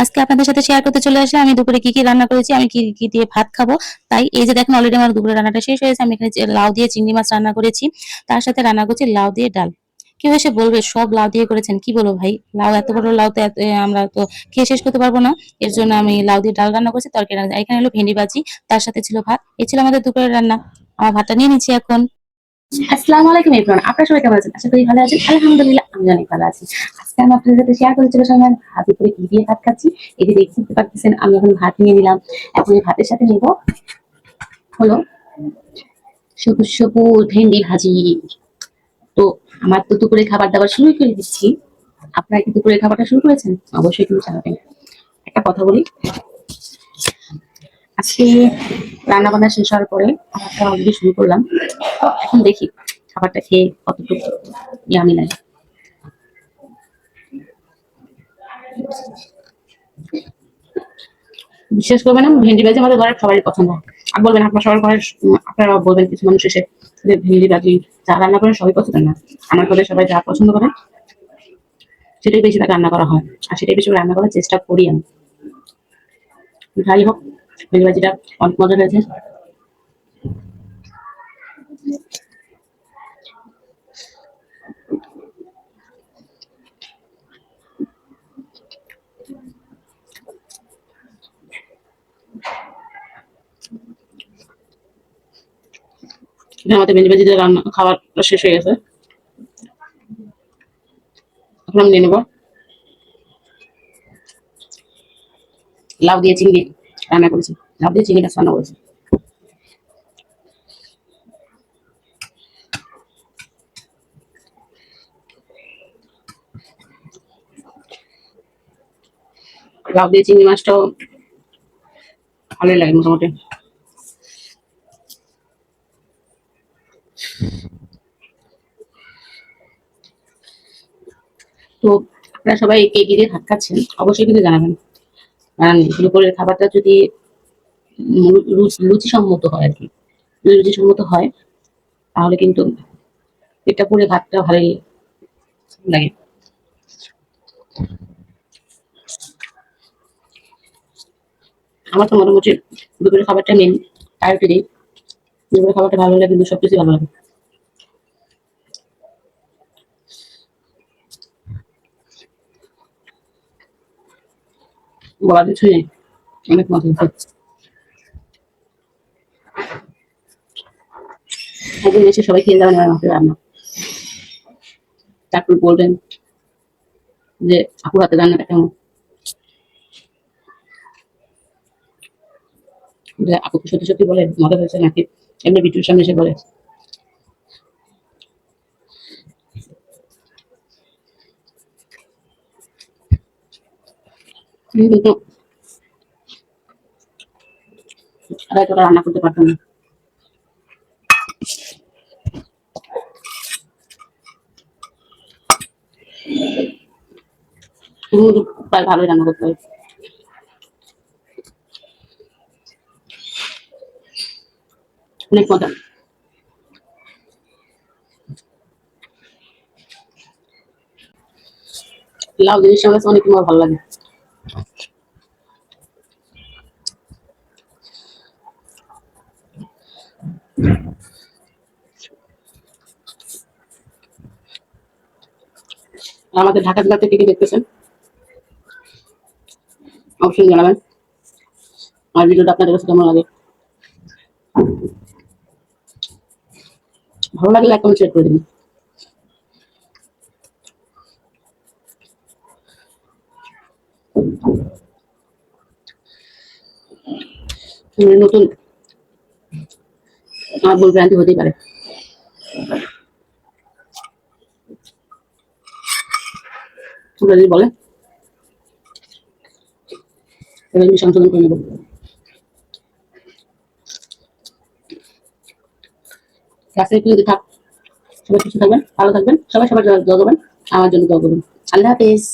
আজকে আপনাদের সাথে শেয়ার করতে চলে আসলাম আমি দুপুরে কি কি রান্না করেছি, আমি কি কি দিয়ে ভাত খাবো। তাই এই যে দেখেন অলরেডি আমার দুপুরে রান্নাটা শেষ হয়েছে। আমি এখানে লাউ দিয়ে চিংড়ি মাছ রান্না করেছি, তার সাথে রান্না করছি লাউ দিয়ে ডাল। কেউ এসে বলবে সব লাউ দিয়ে করেছেন, কি বলবো ভাই, লাউ এত বড় লাউ তো আমরা তো খেয়ে শেষ করতে পারবো না। এর জন্য আমি লাউ দিয়ে ডাল রান্না করছি, তরকারি রান্না। এখানে হলো ভেন্ডি ভাজি, তার সাথে ছিল ভাত। এই ছিল আমাদের দুপুরের রান্না। আমার ভাতটা নিয়ে নিচ্ছি এখন। আসসালামু আলাইকুম এভরিওয়ান, আপনারা সবাই কেমন আছেন? আশা করি ভালো আছেন। আলহামদুলিল্লাহ আমি অনেক ভালো আছি। আজকে আমি আপনাদের সাথে শেয়ার করতে চলে আসলাম ভাত করে কি দিয়ে ভাত খাচ্ছি। এই যে দেখতে পাচ্ছেন আমি এখন ভাত নিয়ে নিলাম। এখন এই ভাতের সাথে নেব হলো সবুজ সবুজ ভেন্ডি ভাজি। তো আমার তো দুপুরে খাবার দাবার শুরু করে দিচ্ছি। আপনারা কি দুপুরে খাবারটা শুরু করেছেন? অবশ্যই কিন্তু জানাবেন। একটা কথা বলি, আজকে রান্না বান্না শেষ হওয়ার পরে খাবারটা অলরেডি শুরু করলাম। এখন দেখি খাবারটা খেয়ে কতটুকু ইয়ামি লাগে। বিশেষ করবেন না, ভেন্ডি ভাজি আমাদের ঘরের সবারই পছন্দ। আর বলবেন আপনার সবার ঘরের, আপনারা বলবেন কিছু মানুষ এসে যে ভেন্ডি ভাজি যা রান্না করেন সবাই পছন্দ না। আমার ঘরে সবাই যা পছন্দ করে সেটাই বেশি রান্না করা হয়, আর সেটাই বেশি রান্না করার চেষ্টা করি আমি। যাই হোক, ভেন্ডি ভাজিটা অনেক মজা হয়েছে। আমাদের ভেন্ডি ভাজি দিয়ে রান্না খাবারটা শেষ হয়ে গেছে। এখন আমি নিয়ে নেবো লাউ দিয়ে চিংড়ি রান্না করেছি। লাউ দিয়ে চিংড়ি মাছ রান্না করেছি। লাউ দিয়ে চিংড়ি মাছটাও ভালোই লাগে মোটামুটি। তো আপনারা সবাই কে কি দিয়ে ভাত খাচ্ছেন অবশ্যই কিন্তু জানাবেন। কারণ দুপুরের খাবারটা যদি রুচিসম্মত হয় আর কি, রুচিসম্মত হয় তাহলে কিন্তু পেটটা পুড়ে ভাতটা ভালোই লাগে। আমার তো মোটামুটি দুপুরের খাবারটা মেন প্রায়োরিটি দিই। দুপুরের খাবারটা ভালো হলে কিন্তু সবকিছু ভালো লাগে। বলার কিছুই নেই, অনেক মজা হচ্ছে। একদিন এসে সবাই খেয়ে যাবেন আমার হাতের রান্না, তারপর বলবেন যে আপুর হাতের রান্নাটা কেমন। যে আপু সত্যি সত্যি বলে মজা হয়েছে নাকি এমনি ভিডিওর সামনে এসে বলে। কিন্তু এতটা রান্না করতে পারতাম না। প্রায় ভালোই রান্না করতে হয়। অনেক মজা। লাউ জিনিসটা আমার কাছে অনেক ভালো লাগে। আমাদের ঢাকা জেলা থেকে কি দেখতেছেন অবশ্যই জানাবেন। আর ভিডিওটা আপনাদের কাছে কেমন লাগে, ভালো লাগলে লাইক কমেন্ট শেয়ার করে দিন। নতুন আমার ভুল ভ্রান্তি হতেই পারে। যদি বলে তাহলে আমি সংশোধন করে নেব। ক্লাসে যদি থাক, সবাই সুস্থ থাকবেন, ভালো থাকবেন, সবাই সবার দোয়া করবেন, আমার জন্য দোয়া করবেন। আল্লাহ হাফেজ।